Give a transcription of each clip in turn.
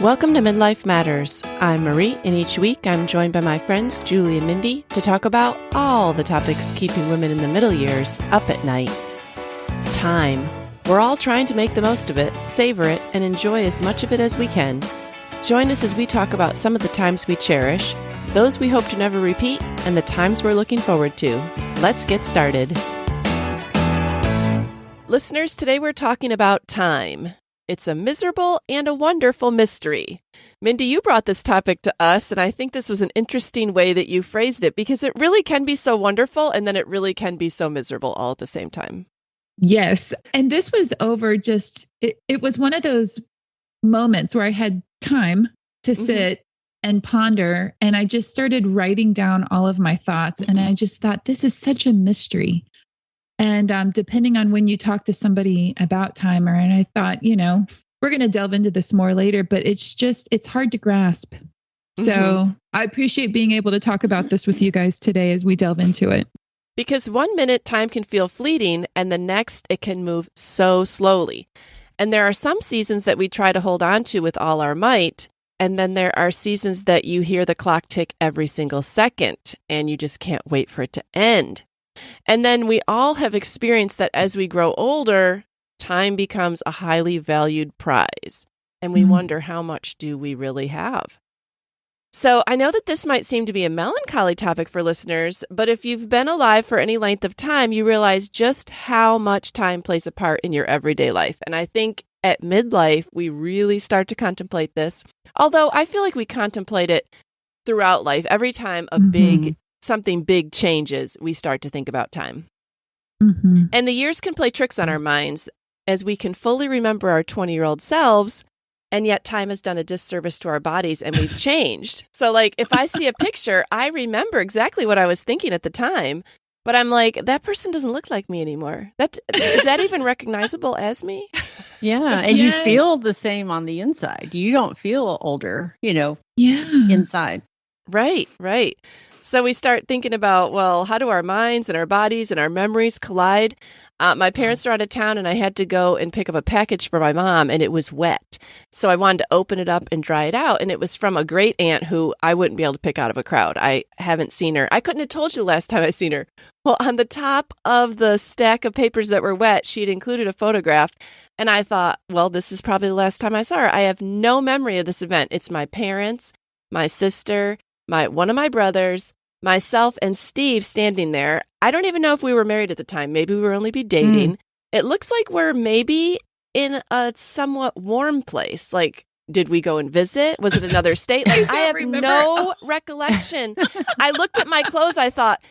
Welcome to Midlife Matters. I'm Marie, and each week I'm joined by my friends Julie and Mindy to talk about all the topics keeping women in the middle years up at night. Time. We're all trying to make the most of it, savor it, and enjoy as much of it as we can. Join us as we talk about some of the times we cherish, those we hope to never repeat, and the times we're looking forward to. Let's get started. Listeners, today we're talking about time. It's a miserable and a wonderful mystery. Mindy, you brought this topic to us, and I think this was an interesting way that you phrased it because it really can be so wonderful, and then it really can be so miserable all at the same time. Yes. And this was over it was one of those moments where I had time to sit and ponder, and I just started writing down all of my thoughts, and I just thought, this is such a mystery. And depending on when you talk to somebody about time, and I thought, we're going to delve into this more later, but it's hard to grasp. So I appreciate being able to talk about this with you guys today as we delve into it. Because 1 minute time can feel fleeting, and the next it can move so slowly. And there are some seasons that we try to hold on to with all our might, and then there are seasons that you hear the clock tick every single second, and you just can't wait for it to end. And then we all have experienced that as we grow older, time becomes a highly valued prize. And we wonder, how much do we really have? So I know that this might seem to be a melancholy topic for listeners, but if you've been alive for any length of time, you realize just how much time plays a part in your everyday life. And I think at midlife, we really start to contemplate this. Although I feel like we contemplate it throughout life. Every time something big changes, we start to think about time. And the years can play tricks on our minds as we can fully remember our 20-year-old selves, and yet time has done a disservice to our bodies and we've changed. So like if I see a picture, I remember exactly what I was thinking at the time, but I'm like, that person doesn't look like me anymore. Is that even recognizable as me? Yeah, and you feel the same on the inside. You don't feel older, inside. Right. So we start thinking about, well, how do our minds and our bodies and our memories collide? My parents are out of town, and I had to go and pick up a package for my mom, and it was wet. So I wanted to open it up and dry it out, and it was from a great aunt who I wouldn't be able to pick out of a crowd. I haven't seen her. I couldn't have told you the last time I seen her. Well, on the top of the stack of papers that were wet, she had included a photograph, and I thought, well, this is probably the last time I saw her. I have no memory of this event. It's my parents, my sister, one of my brothers, myself, and Steve standing there. I don't even know if we were married at the time. Maybe we were only be dating. It looks like we're maybe in a somewhat warm place. Like, did we go and visit? Was it another state? Like, I have no recollection. I looked at my clothes. I thought,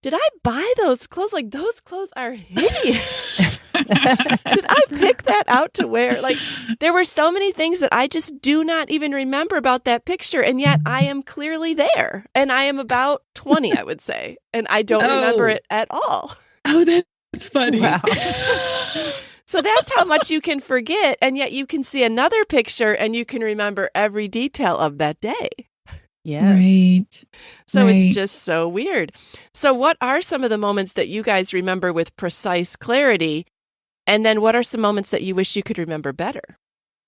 did I buy those clothes? Like, those clothes are hideous. Did I pick that out to wear? Like, there were so many things that I just do not even remember about that picture. And yet I am clearly there. And I am about 20, I would say. And I don't remember it at all. Oh, that's funny. Wow. So that's how much you can forget. And yet you can see another picture and you can remember every detail of that day. Yes. Right. So it's just so weird. So what are some of the moments that you guys remember with precise clarity? And then what are some moments that you wish you could remember better?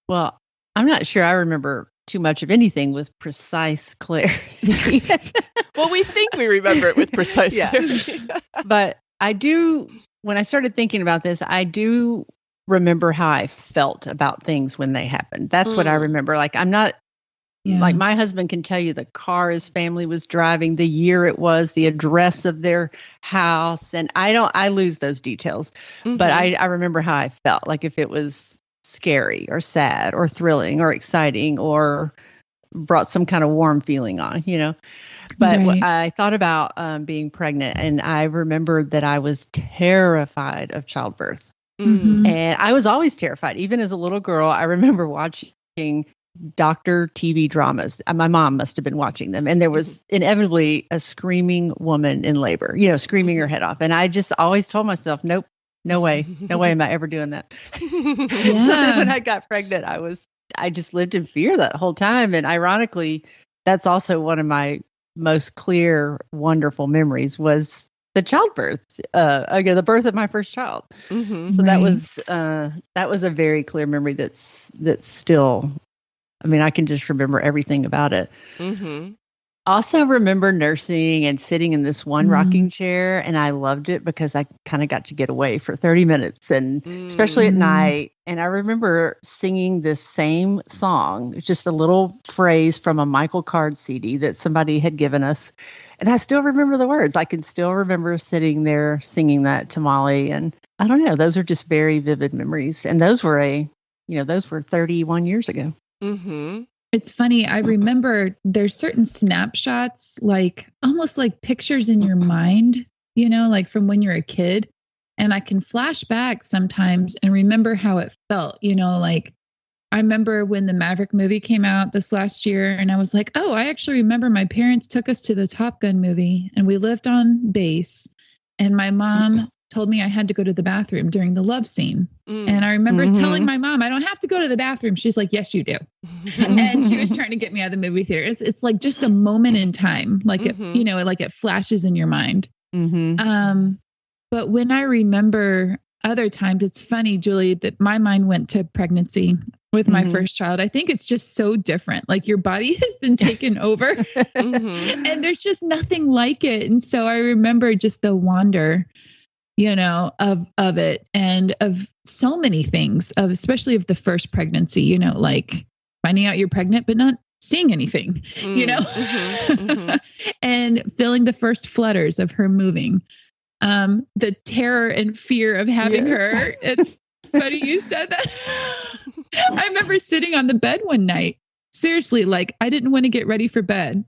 Well, I'm not sure I remember too much of anything with precise clarity. Well, we think we remember it with precise clarity. But I do, when I started thinking about this, I do remember how I felt about things when they happened. That's what I remember. Like, I'm not, like my husband can tell you the car his family was driving, the year it was, the address of their house. And I lose those details, but I remember how I felt, like if it was scary or sad or thrilling or exciting or brought some kind of warm feeling on, But I thought about being pregnant, and I remembered that I was terrified of childbirth. And I was always terrified. Even as a little girl, I remember watching doctor TV dramas. My mom must have been watching them. And there was inevitably a screaming woman in labor, screaming her head off. And I just always told myself, nope, no way am I ever doing that. So then when I got pregnant, I just lived in fear that whole time. And ironically, that's also one of my most clear, wonderful memories was the childbirth, the birth of my first child. So that was a very clear memory that's still I mean, I can just remember everything about it. Mm-hmm. Also remember nursing and sitting in this one rocking chair, and I loved it because I kind of got to get away for 30 minutes, and especially at night. And I remember singing this same song, just a little phrase from a Michael Card CD that somebody had given us. And I still remember the words. I can still remember sitting there singing that to Molly. And I don't know, those are just very vivid memories. And those were those were 31 years ago. Mm-hmm. It's funny. I remember there's certain snapshots, like almost like pictures in your mind, like from when you're a kid. And I can flash back sometimes and remember how it felt, like I remember when the Maverick movie came out this last year, and I was like, oh, I actually remember my parents took us to the Top Gun movie, and we lived on base, and my mom told me I had to go to the bathroom during the love scene. And I remember telling my mom, I don't have to go to the bathroom. She's like, yes, you do. And she was trying to get me out of the movie theater. It's like just a moment in time, like it flashes in your mind. But when I remember other times, it's funny, Julie, that my mind went to pregnancy with my first child. I think it's just so different. Like your body has been taken over and there's just nothing like it. And so I remember just the wonder, of it, and of so many things, especially of the first pregnancy, like finding out you're pregnant, but not seeing anything, and feeling the first flutters of her moving, the terror and fear of having her. It's funny you said that. I remember sitting on the bed one night, seriously, like I didn't want to get ready for bed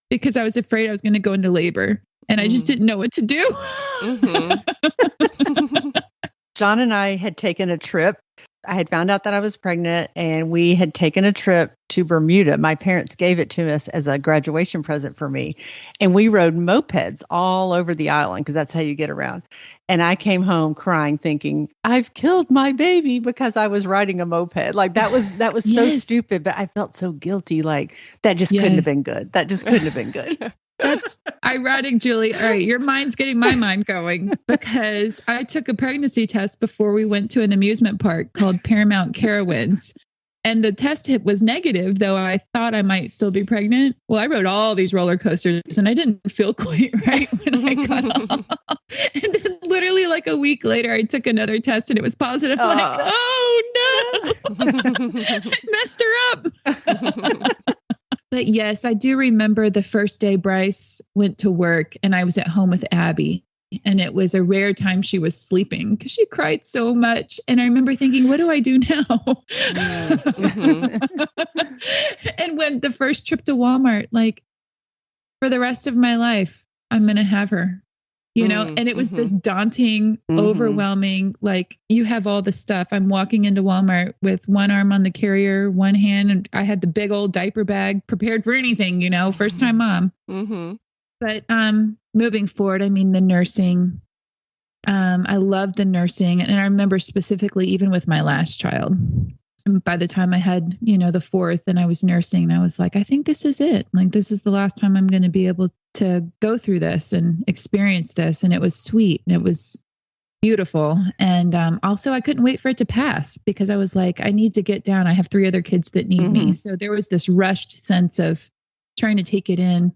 because I was afraid I was going to go into labor. And I just didn't know what to do. John and I had taken a trip. I had found out that I was pregnant, and we had taken a trip to Bermuda. My parents gave it to us as a graduation present for me. And we rode mopeds all over the island because that's how you get around. And I came home crying, thinking, I've killed my baby because I was riding a moped. Like that was so stupid, but I felt so guilty. Like that just couldn't have been good. That just couldn't have been good. That's ironic, Julie. All right, your mind's getting my mind going, because I took a pregnancy test before we went to an amusement park called Paramount Carowinds. And the test hit was negative, though I thought I might still be pregnant. Well, I rode all these roller coasters and I didn't feel quite right when I got off. And then literally like a week later, I took another test and it was positive. I'm like, oh no, messed her up. But yes, I do remember the first day Bryce went to work and I was at home with Abby. And it was a rare time she was sleeping because she cried so much. And I remember thinking, what do I do now? And when the first trip to Walmart, like for the rest of my life, I'm going to have her, and it was this daunting, overwhelming, like you have all the stuff. I'm walking into Walmart with one arm on the carrier, one hand, and I had the big old diaper bag prepared for anything, first time mom. But moving forward, I mean, the nursing, I love the nursing. And I remember specifically, even with my last child, by the time I had, the fourth and I was nursing, I was like, I think this is it. Like, this is the last time I'm going to be able to go through this and experience this. And it was sweet and it was beautiful. And also I couldn't wait for it to pass because I was like, I need to get down. I have 3 other kids that need me. So there was this rushed sense of trying to take it in.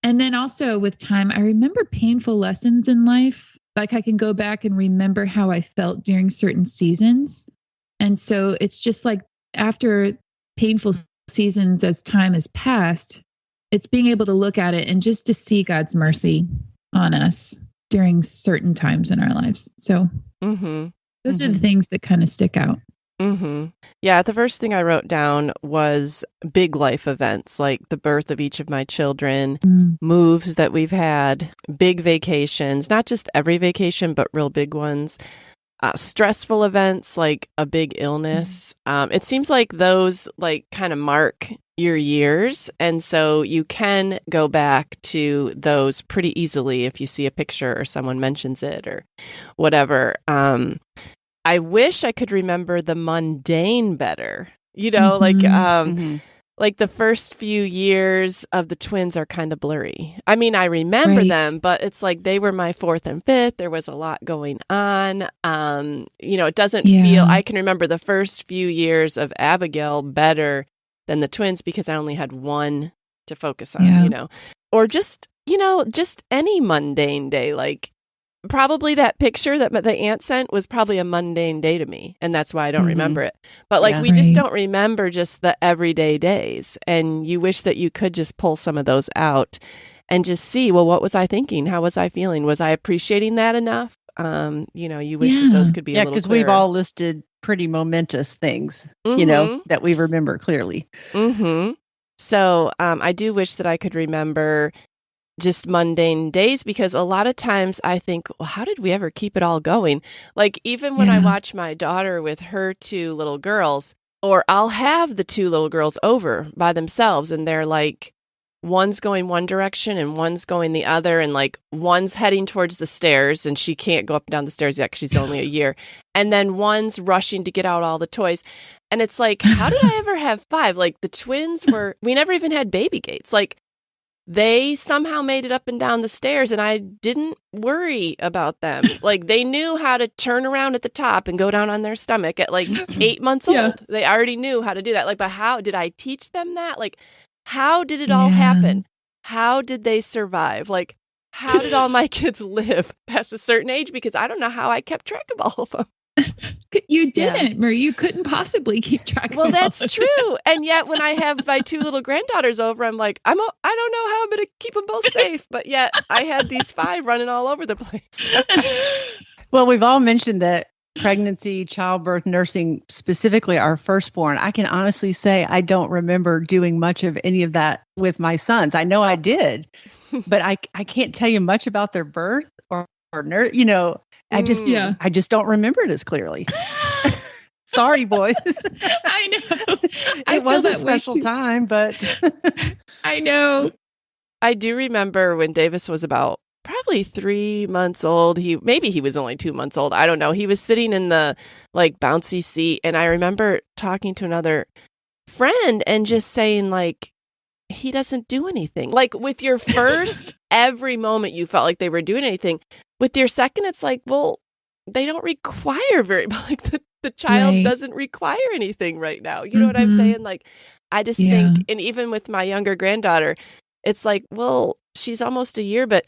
And then also with time, I remember painful lessons in life. Like I can go back and remember how I felt during certain seasons. And so it's just like after painful seasons, as time has passed, it's being able to look at it and just to see God's mercy on us during certain times in our lives. So those are the things that kind of stick out. Yeah, the first thing I wrote down was big life events, like the birth of each of my children, moves that we've had, big vacations, not just every vacation, but real big ones, stressful events like a big illness. It seems like those like kind of mark your years. And so you can go back to those pretty easily if you see a picture or someone mentions it or whatever. I wish I could remember the mundane better, like the first few years of the twins are kind of blurry. I mean, I remember them, but it's like they were my 4th and 5th. There was a lot going on. It doesn't feel, I can remember the first few years of Abigail better than the twins because I only had one to focus on, or just any mundane day. Like probably that picture that the aunt sent was probably a mundane day to me. And that's why I don't remember it. But like, we just don't remember just the everyday days. And you wish that you could just pull some of those out and just see, well, what was I thinking? How was I feeling? Was I appreciating that enough? You wish that those could be a little clearer. Because we've all listed pretty momentous things, that we remember clearly. Mm-hmm. So I do wish that I could remember just mundane days, because a lot of times I think, well, how did we ever keep it all going? Like even when I watch my daughter with her two little girls, or I'll have the two little girls over by themselves and they're like, one's going one direction and one's going the other, and like one's heading towards the stairs and she can't go up and down the stairs yet because she's only a year. And then one's rushing to get out all the toys. And it's like, how did I ever have five? Like the twins we never even had baby gates. Like they somehow made it up and down the stairs and I didn't worry about them. Like they knew how to turn around at the top and go down on their stomach at like 8 months old. They already knew how to do that. Like, but how did I teach them that? Like, how did it all happen? How did they survive? Like, how did all my kids live past a certain age? Because I don't know how I kept track of all of them. You didn't, Marie. You couldn't possibly keep track of Well, that's true. And yet when I have my two little granddaughters over, I'm like, I don't know how I'm going to keep them both safe. But yet I had these five running all over the place. Well, we've all mentioned that pregnancy, childbirth, nursing, specifically our firstborn. I can honestly say I don't remember doing much of any of that with my sons. I know I did, but I can't tell you much about their birth or I just don't remember it as clearly. Sorry, boys. I know. It was a special time, but I know. I do remember when Davis was about probably 3 months old. Maybe he was only 2 months old. I don't know. He was sitting in the like bouncy seat. And I remember talking to another friend and just saying like, he doesn't do anything. Like with your first, every moment you felt like they were doing anything. With your second, it's like, well, they don't require very much. Like the child doesn't require anything right now. You know what I'm saying? Like, I just think, and even with my younger granddaughter, it's like, well, she's almost a year, but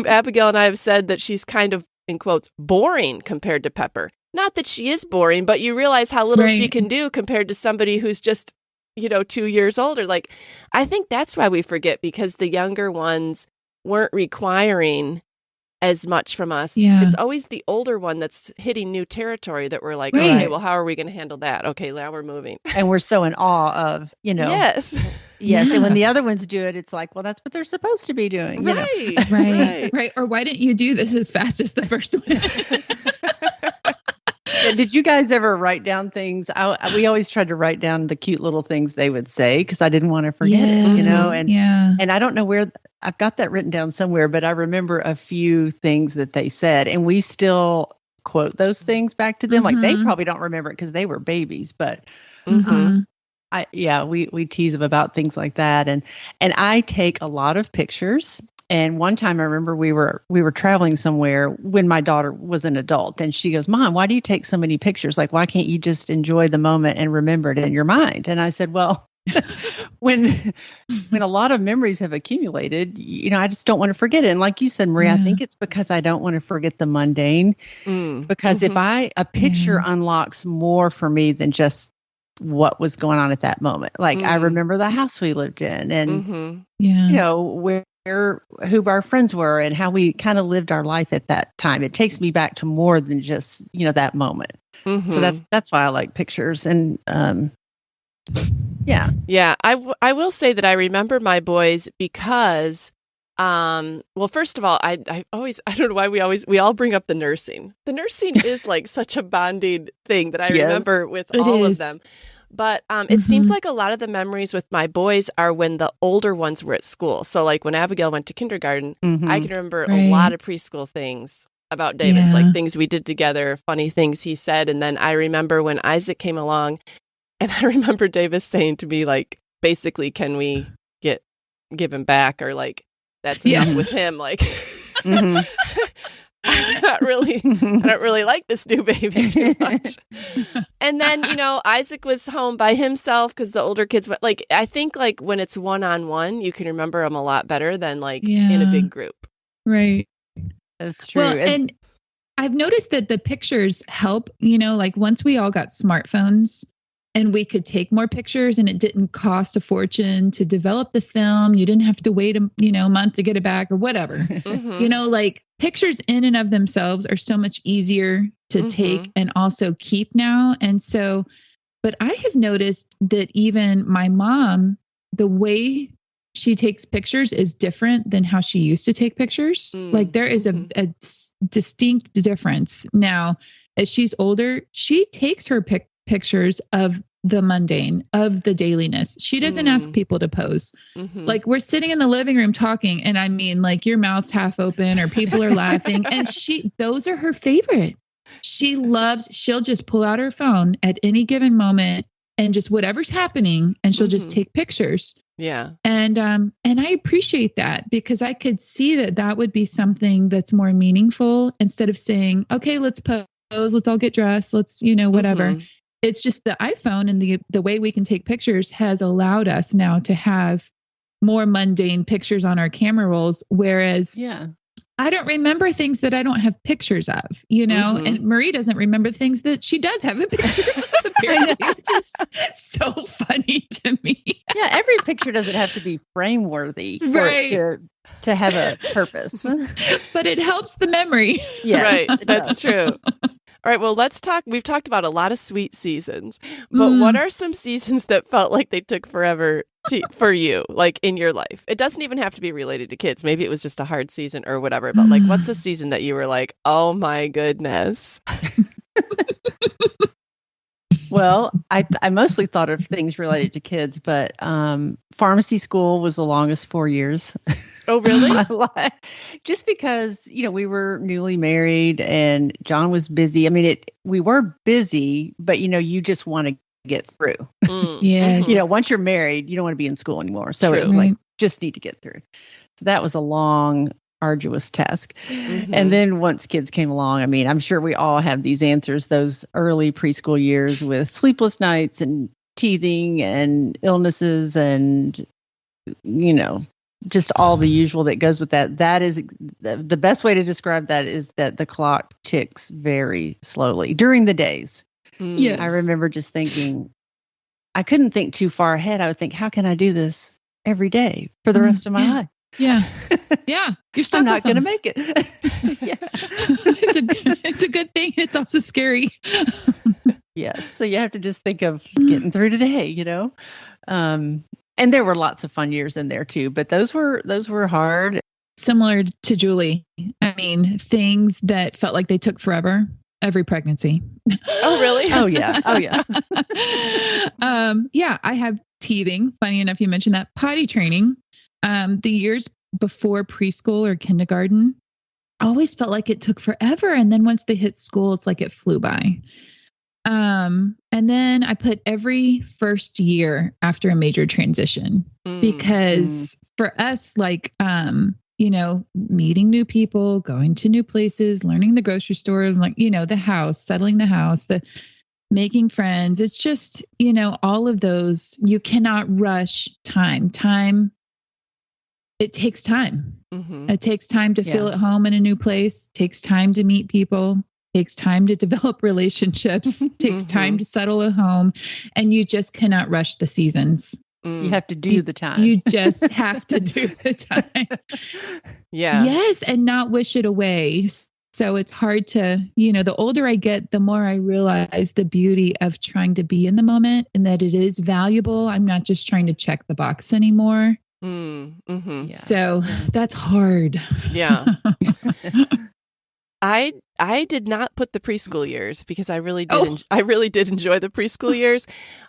Abigail and I have said that she's kind of, in quotes, boring compared to Pepper. Not that she is boring, but you realize how little she can do compared to somebody who's just, 2 years older. Like, I think that's why we forget, because the younger ones weren't requiring as much from us. Yeah. It's always the older one that's hitting new territory that we're like, okay, well, how are we going to handle that? Okay, now we're moving. And we're so in awe of, Yes. Yes. And when the other ones do it, it's like, well, that's what they're supposed to be doing. Right. Or why didn't you do this as fast as the first one? Did you guys ever write down things? We always tried to write down the cute little things they would say because I didn't want to forget it, and I don't know where I've got that written down somewhere, but I remember a few things that they said, and we still quote those things back to them. Like they probably don't remember it because they were babies, but we tease them about things like that, and I take a lot of pictures. And one time I remember we were traveling somewhere when my daughter was an adult, and she goes, "Mom, why do you take so many pictures? Like, why can't you just enjoy the moment and remember it in your mind?" And I said, well, when a lot of memories have accumulated, I just don't want to forget it. And like you said, Maria, I think it's because I don't want to forget the mundane, because if a picture unlocks more for me than just what was going on at that moment. Like I remember the house we lived in and, who our friends were and how we kind of lived our life at that time. It takes me back to more than just, that moment. So that's why I like pictures. And, Yeah, I will say that I remember my boys because, well, first of all, I don't know why we all bring up the nursing. The nursing is like such a bonding thing that I remember with all of them. But it seems like a lot of the memories with my boys are when the older ones were at school. So like when Abigail went to kindergarten, I can remember a lot of preschool things about Davis, like things we did together, funny things he said. And then I remember when Isaac came along, and I remember Davis saying to me, like, basically, can we give him back? Or like, that's enough with him. Like, I don't really like this new baby too much. And then, Isaac was home by himself because the older kids, like, I think like when it's one-on-one, you can remember them a lot better than like in a big group. Right. That's true. Well, and I've noticed that the pictures help, like once we all got smartphones and we could take more pictures and it didn't cost a fortune to develop the film. You didn't have to wait a month to get it back or whatever. Mm-hmm. Like pictures in and of themselves are so much easier to take and also keep now. And so, but I have noticed that even my mom, the way she takes pictures is different than how she used to take pictures. Like there is a distinct difference. Now, as she's older, she takes her pictures of the mundane, of the dailiness. She doesn't ask people to pose. Like we're sitting in the living room talking, and I mean, like your mouth's half open or people are laughing, and those are her favorite. She'll just pull out her phone at any given moment and just whatever's happening, and she'll just take pictures. Yeah. And I appreciate that because I could see that would be something that's more meaningful instead of saying, okay, let's pose, let's all get dressed, let's, whatever. It's just the iPhone and the way we can take pictures has allowed us now to have more mundane pictures on our camera rolls. Whereas I don't remember things that I don't have pictures of, and Marie doesn't remember things that she does have a picture of. Which is so funny to me. Yeah, every picture doesn't have to be frame worthy for it to have a purpose. But it helps the memory. Yeah, right. That's true. All right, well, let's talk. We've talked about a lot of sweet seasons, but what are some seasons that felt like they took forever for you, like in your life? It doesn't even have to be related to kids. Maybe it was just a hard season or whatever, but like, what's a season that you were like, oh my goodness? Well, I mostly thought of things related to kids, but pharmacy school was the longest 4 years. Oh, really? Just because, we were newly married and John was busy. I mean, we were busy, but, you just want to get through. Yes. Once you're married, you don't want to be in school anymore. So it was like, just need to get through. So that was a long, arduous task. And then once kids came along, I mean, I'm sure we all have these answers, those early preschool years with sleepless nights and teething and illnesses and, just all the usual that goes with that. That is the best way to describe that is that the clock ticks very slowly during the days. Yes. I remember just thinking, I couldn't think too far ahead. I would think, how can I do this every day for the rest of my life? Yeah. Yeah. You're stuck. I'm not going to make it. It's a good thing. It's also scary. Yes. So you have to just think of getting through today, and there were lots of fun years in there too, but those were hard. Similar to Julie. I mean, things that felt like they took forever. Every pregnancy. Oh, really? Oh, yeah. Oh, yeah. Yeah. I have teething. Funny enough, you mentioned that. Potty training. The years before preschool or kindergarten always felt like it took forever. And then once they hit school, it's like it flew by. And then I put every first year after a major transition because for us, like, meeting new people, going to new places, learning the grocery store, like, the house, settling the house, the making friends. It's just, all of those, you cannot rush time. It takes time. It takes time to feel at home in a new place, takes time to meet people, takes time to develop relationships, takes time to settle a home, and you just cannot rush the seasons. You have to do the time. You just have to do the time. Yeah. Yes, and not wish it away. So it's hard to, the older I get, the more I realize the beauty of trying to be in the moment and that it is valuable. I'm not just trying to check the box anymore. Yeah. So that's hard. Yeah. I did not put the preschool years because I really did. I really did enjoy the preschool years,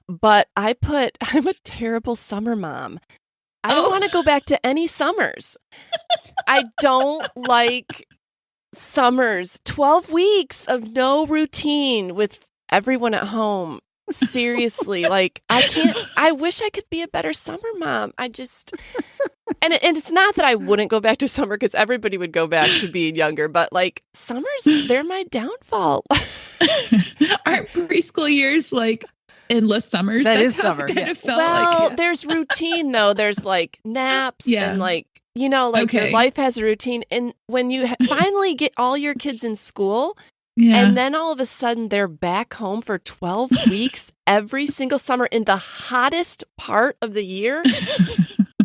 but I'm a terrible summer mom. I don't want to go back to any summers. I don't like summers. 12 weeks of no routine with everyone at home. Seriously, like I wish I could be a better summer mom. And it's not that I wouldn't go back to summer because everybody would go back to being younger, but like summers, they're my downfall. Aren't preschool years like endless summers? That's how summer. It kind of felt well, there's routine though. There's like naps and like, your life has a routine. And when you finally get all your kids in school, and then all of a sudden they're back home for 12 weeks every single summer in the hottest part of the year.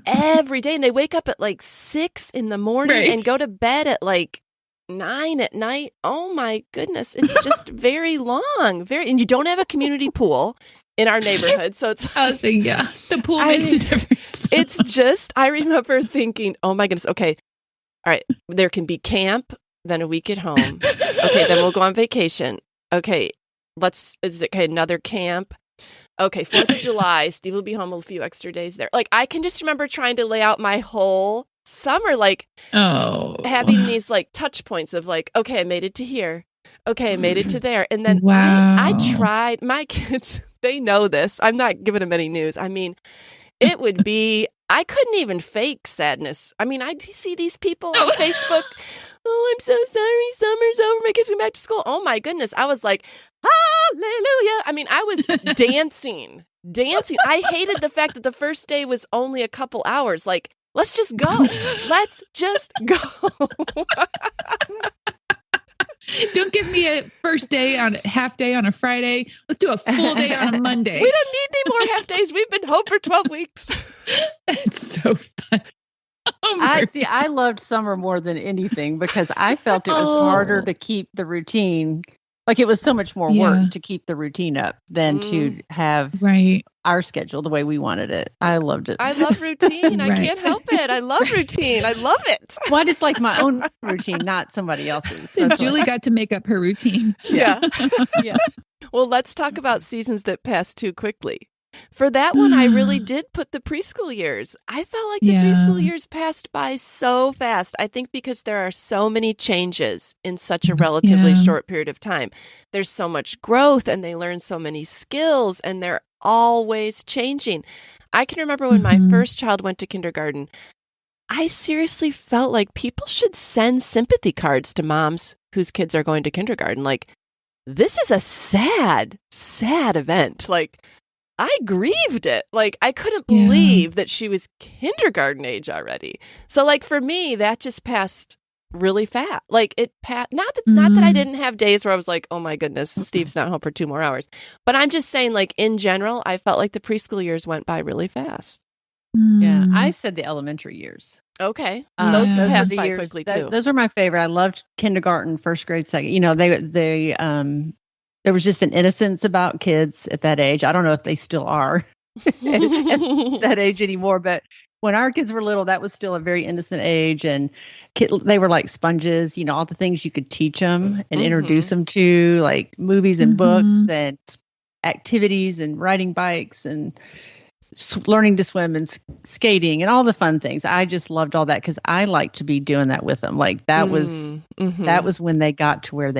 Every day, and they wake up at like 6 in the morning and go to bed at like 9 at night. Oh my goodness, it's just very long. And you don't have a community pool in our neighborhood, so it's. The pool makes a difference. It's just, I remember thinking, oh my goodness, okay, all right, there can be camp, then a week at home. Okay, then we'll go on vacation. Okay, another camp. Okay, 4th of July, Steve will be home a few extra days there. Like, I can just remember trying to lay out my whole summer, like, having these, like, touch points of, like, okay, I made it to here. Okay, I made it to there. And then I tried, my kids, they know this. I'm not giving them any news. I mean, it would be, I couldn't even fake sadness. I mean, I see these people on Facebook. Oh, I'm so sorry, summer's over. My kids went back to school. Oh, my goodness. I was like, hallelujah. I mean, I was dancing. I hated the fact that the first day was only a couple hours. Like, let's just go. Let's just go. Don't give me a first day on half day on a Friday. Let's do a full day on a Monday. We don't need any more half days. We've been home for 12 weeks. That's so fun. I loved summer more than anything because I felt it was harder to keep the routine. Like it was so much more work to keep the routine up than to have our schedule the way we wanted it. I loved it. I love routine. I can't help it. I love routine. I love it. Well, I just like my own routine, not somebody else's. And Julie got to make up her routine. Yeah. Yeah. Well, let's talk about seasons that pass too quickly. For that one, I really did put the preschool years. I felt like the preschool years passed by so fast. I think because there are so many changes in such a relatively short period of time. There's so much growth and they learn so many skills and they're always changing. I can remember when my first child went to kindergarten, I seriously felt like people should send sympathy cards to moms whose kids are going to kindergarten. Like, this is a sad, sad event. Like, I grieved it. Like, I couldn't believe that she was kindergarten age already. So, like, for me, that just passed really fast. Like, it passed, not that I didn't have days where I was like, oh my goodness, Steve's not home for 2 more hours. But I'm just saying, like, in general, I felt like the preschool years went by really fast. Yeah, I said the elementary years. Okay. Those passed by quickly, too. Those are my favorite. I loved kindergarten, first grade, second. You know, they there was just an innocence about kids at that age. I don't know if they still are at that age anymore, but when our kids were little, that was still a very innocent age. And they were like sponges, you know, all the things you could teach them and introduce them to, like movies and books and activities and riding bikes and learning to swim and skating and all the fun things. I just loved all that because I liked to be doing that with them. Like that was when they got to where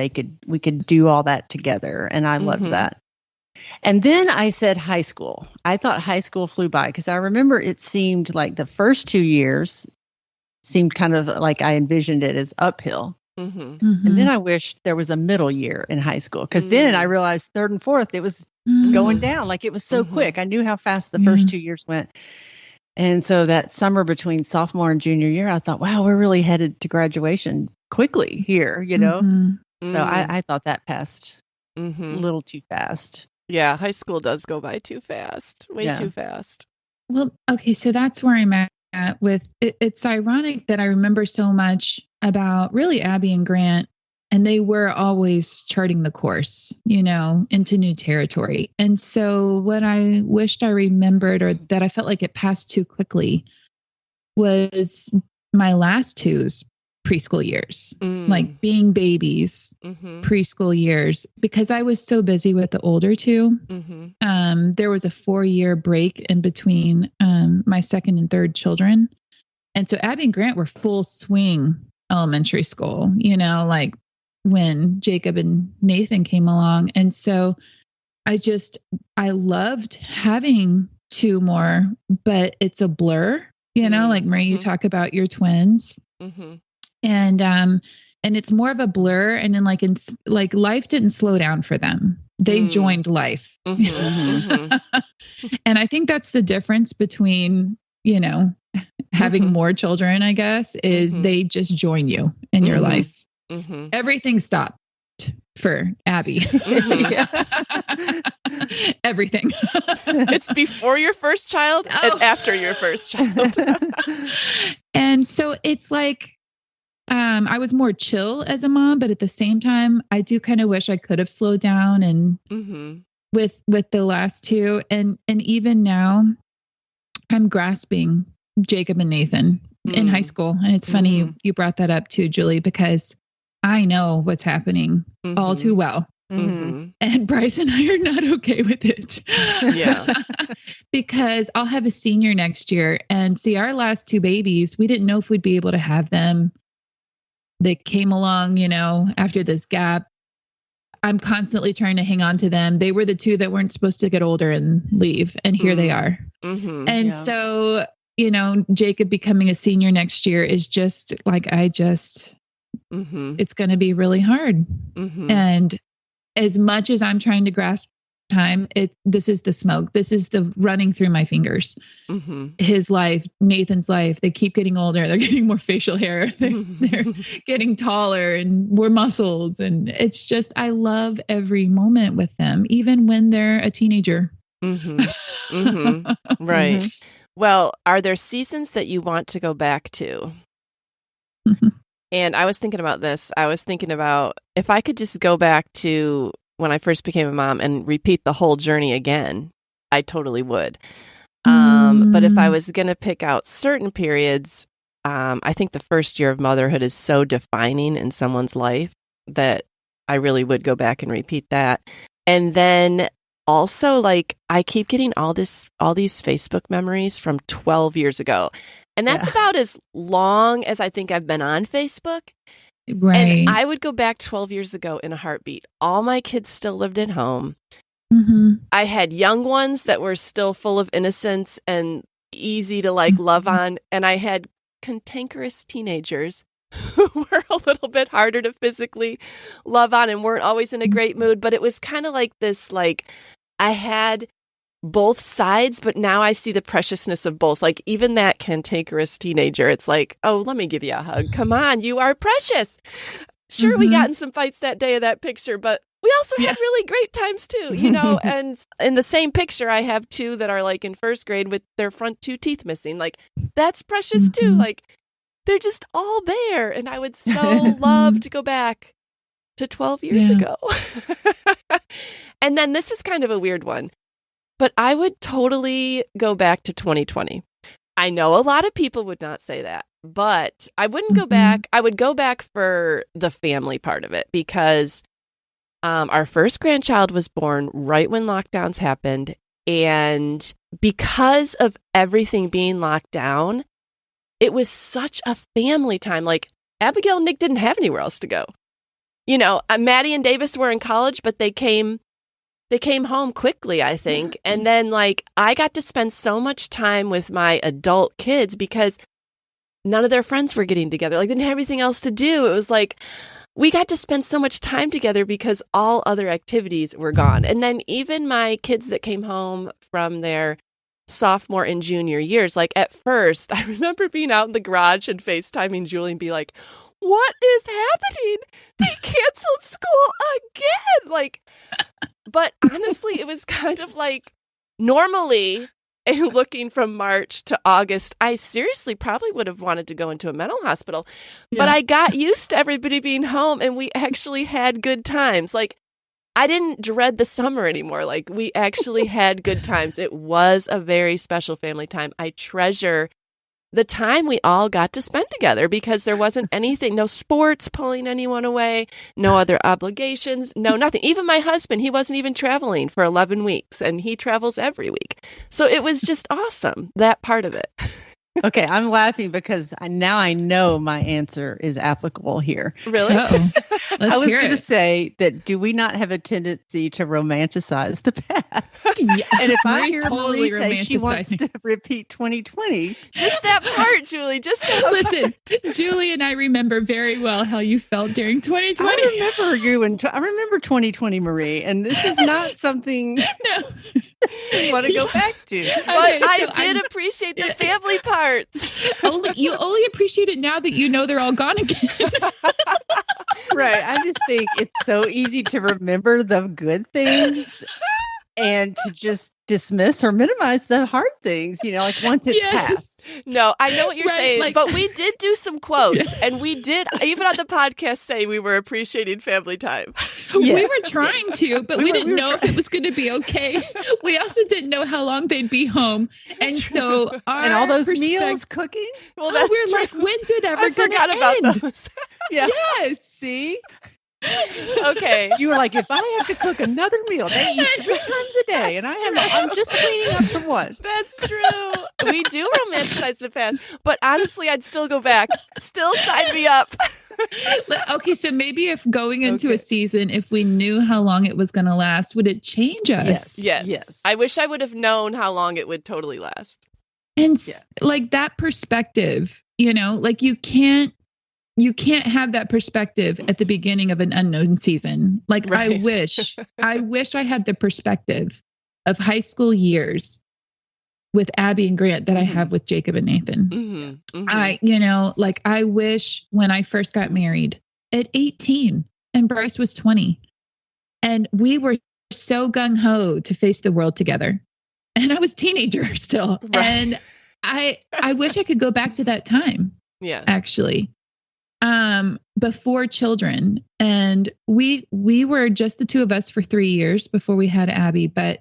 we could do all that together. And I loved that. And then I said high school. I thought high school flew by because I remember it seemed like the first 2 years seemed kind of like I envisioned it as uphill. And then I wished there was a middle year in high school because then I realized third and fourth, it was going down. Like it was so quick. I knew how fast the first 2 years went. And so that summer between sophomore and junior year, I thought, wow, we're really headed to graduation quickly here, you know? So I thought that passed a little too fast. Yeah, high school does go by too fast, way too fast. Well, okay, so that's where I'm at with it. It's ironic that I remember so much about really Abby and Grant, and they were always charting the course, you know, into new territory. And so what I wished I remembered, or that I felt like it passed too quickly, was my last two's preschool years, like being babies, preschool years, because I was so busy with the older two. There was a 4-year break in between my second and third children. And so Abby and Grant were full swing elementary school, you know, like when Jacob and Nathan came along. And so I loved having 2 more, but it's a blur you know, like Marie, you talk about your twins. And it's more of a blur. And then like life didn't slow down for them. They joined life. And I think that's the difference between, you know, having more children, I guess, is they just join you in your life. Everything stopped for Abby. Everything. It's before your first child and after your first child. And so it's like, I was more chill as a mom, but at the same time, I do kind of wish I could have slowed down and with the last two. And even now I'm grasping Jacob and Nathan in high school. And it's funny you brought that up too, Julie, because I know what's happening all too well. And Bryce and I are not okay with it. Yeah. Because I'll have a senior next year, and see, our last two babies, we didn't know if we'd be able to have them. They came along, you know, after this gap. I'm constantly trying to hang on to them. They were the two that weren't supposed to get older and leave. And here they are. And so, you know, Jacob becoming a senior next year is just like, it's going to be really hard. And as much as I'm trying to grasp time, this is the smoke. This is the running through my fingers. His life, Nathan's life, they keep getting older. They're getting more facial hair. They're getting taller and more muscles. And it's just, I love every moment with them, even when they're a teenager. Right. Well, are there seasons that you want to go back to? And I was thinking about this. I was thinking about if I could just go back to when I first became a mom and repeat the whole journey again, I totally would. But if I was going to pick out certain periods, I think the first year of motherhood is so defining in someone's life that I really would go back and repeat that. And then also, like, I keep getting all these Facebook memories from 12 years ago. And that's about as long as I think I've been on Facebook. Right. And I would go back 12 years ago in a heartbeat. All my kids still lived at home. I had young ones that were still full of innocence and easy to like love on. And I had cantankerous teenagers who were a little bit harder to physically love on and weren't always in a great mood. But it was kind of like this, like, I had both sides, but now I see the preciousness of both. Like, even that cantankerous teenager, it's like, oh, let me give you a hug. Come on, you are precious. Sure, we got in some fights that day of that picture, but we also had really great times too, you know? And in the same picture, I have two that are like in first grade with their front two teeth missing. Like, that's precious too. Like, they're just all there. And I would so love to go back to 12 years ago. And then this is kind of a weird one. But I would totally go back to 2020. I know a lot of people would not say that, but I wouldn't go back. I would go back for the family part of it because our first grandchild was born right when lockdowns happened. And because of everything being locked down, it was such a family time. Like, Abigail and Nick didn't have anywhere else to go. You know, Maddie and Davis were in college, but they came home quickly, I think. And then, like, I got to spend so much time with my adult kids because none of their friends were getting together. Like, they didn't have anything else to do. It was like, we got to spend so much time together because all other activities were gone. And then even my kids that came home from their sophomore and junior years, like, at first, I remember being out in the garage and FaceTiming Julie and be like, what is happening? They canceled school again. Like, but honestly, it was kind of like normally looking from March to August, I seriously probably would have wanted to go into a mental hospital, but I got used to everybody being home and we actually had good times. Like, I didn't dread the summer anymore. Like, we actually had good times. It was a very special family time. I treasure the time we all got to spend together because there wasn't anything, no sports pulling anyone away, no other obligations, no nothing. Even my husband, he wasn't even traveling for 11 weeks and he travels every week. So it was just awesome, that part of it. Okay, I'm laughing because now I know my answer is applicable here. Really? I was going to say that do we not have a tendency to romanticize the past? Yeah. And if I Marie's hear totally Marie say she wants to repeat 2020. Just that part, Julie. Just that Listen, Julie and I remember very well how you felt during 2020. I remember you and I remember 2020, Marie, and this is not something I want to go back to. But I did appreciate the family parts. You only appreciate it now that you know they're all gone again. Right. I just think it's so easy to remember the good things and to just dismiss or minimize the hard things, like once it's past. No, I know what you're saying, but we did do some quotes and we did, even on the podcast, say we were appreciating family time. Yeah. We were trying to, but we didn't know if it was going to be okay. We also didn't know how long they'd be home. And so and all those meals cooking. Well, that's we're true. like, when's it ever going to end? I forgot about those. Yeah. Yes. See? Okay. You were like, if I have to cook another meal, they eat 3 times a day, and I'm just cleaning up for one. That's true. We do romanticize the past, but honestly, I'd still go back. Still sign me up. Okay, so maybe if going into a season, if we knew how long it was going to last, would it change us? Yes. I wish I would have known how long it would totally last. And like that perspective, like you can't have that perspective at the beginning of an unknown season. Like I wish I had the perspective of high school years with Abby and Grant that I have with Jacob and Nathan. Mm-hmm. Mm-hmm. I wish when I first got married at 18 and Bryce was 20 and we were so gung ho to face the world together. And I was a teenager still. Right. And I wish I could go back to that time. Yeah. Actually. Before children. And we were just the two of us for 3 years before we had Abby. But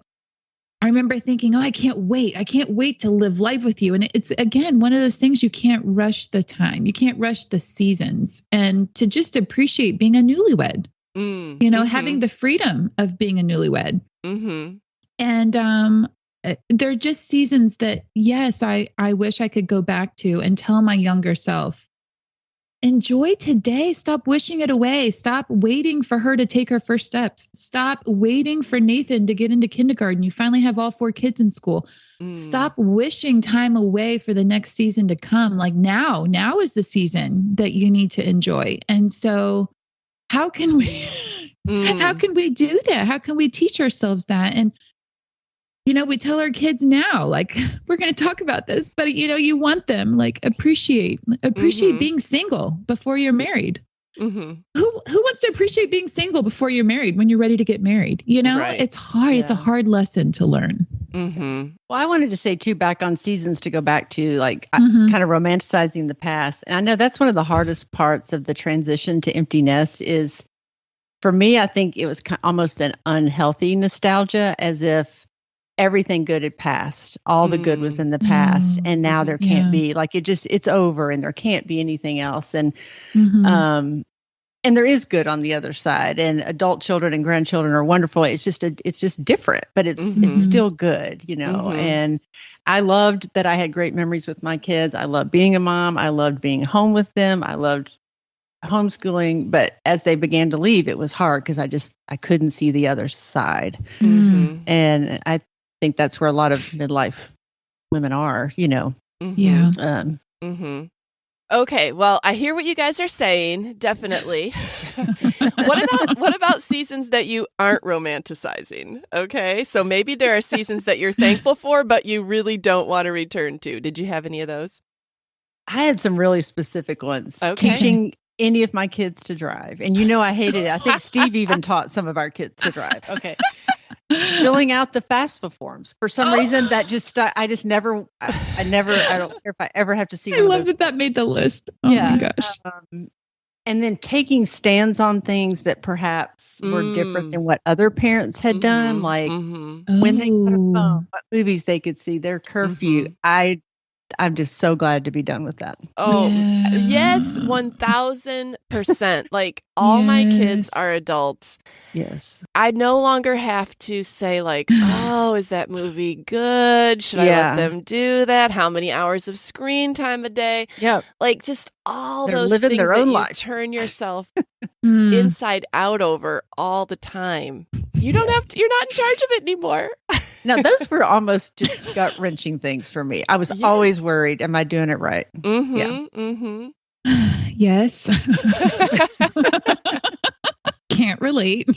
I remember thinking, I can't wait. I can't wait to live life with you. And it's, again, one of those things you can't rush the time. You can't rush the seasons. And to just appreciate being a newlywed, having the freedom of being a newlywed. Mm-hmm. And they're just seasons that, yes, I wish I could go back to and tell my younger self, enjoy today. Stop wishing it away. Stop waiting for her to take her first steps. Stop waiting for Nathan to get into kindergarten. You finally have all 4 kids in school. Stop wishing time away for the next season to come. Like now is the season that you need to enjoy. And so how can we do that? How can we teach ourselves that? And we tell our kids now, like, we're going to talk about this, but, you want them, like, appreciate being single before you're married. Mm-hmm. Who wants to appreciate being single before you're married when you're ready to get married? Right. It's hard. Yeah. It's a hard lesson to learn. Mm-hmm. Well, I wanted to say too, back on seasons to go back to like kind of romanticizing the past. And I know that's one of the hardest parts of the transition to empty nest is, for me, I think it was almost an unhealthy nostalgia, as if everything good had passed. All the good was in the past. And now there can't be, like, it's over and there can't be anything else. And, and there is good on the other side, and adult children and grandchildren are wonderful. It's just different, but it's still good, and I loved that I had great memories with my kids. I loved being a mom. I loved being home with them. I loved homeschooling, but as they began to leave, it was hard because I couldn't see the other side. And I think that's where a lot of midlife women are, Yeah. Okay, well, I hear what you guys are saying, definitely. What about seasons that you aren't romanticizing? Okay, so maybe there are seasons that you're thankful for, but you really don't want to return to. Did you have any of those? I had some really specific ones. Okay. Teaching any of my kids to drive. And I hated it. I think Steve even taught some of our kids to drive. Okay. Filling out the FAFSA forms. For some reason, that I don't care if I ever have to see I love that made the list. Oh my gosh. And then taking stands on things that perhaps were different than what other parents had done. Like when they could have phone, what movies they could see, their curfew. I I'm just so glad to be done with that. Oh, yes, 1000%. Like all my kids are adults. Yes. I no longer have to say like, oh, is that movie good? Should I let them do that? How many hours of screen time a day? Yep. Like just all They're those living things their that own you life. turn yourself inside out over all the time. You don't have to, you're not in charge of it anymore. Now, those were almost just gut-wrenching things for me. I was always worried, am I doing it right? Yes. Can't relate.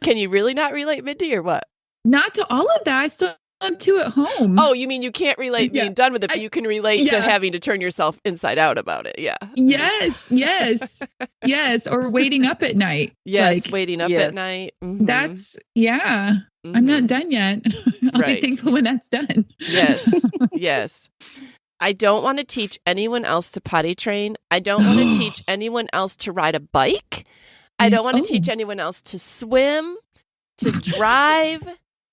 Can you really not relate, Mindy, or what? Not to all of that. I still have two at home. Oh, you mean you can't relate being done with it, but you can relate to having to turn yourself inside out about it. Yeah. Yes. Yes. Or waiting up at night. Yes. Like, waiting up at night. That's, I'm not done yet. I'll be thankful when that's done. Yes. I don't want to teach anyone else to potty train. I don't want to teach anyone else to ride a bike. I don't want to teach anyone else to swim, to drive,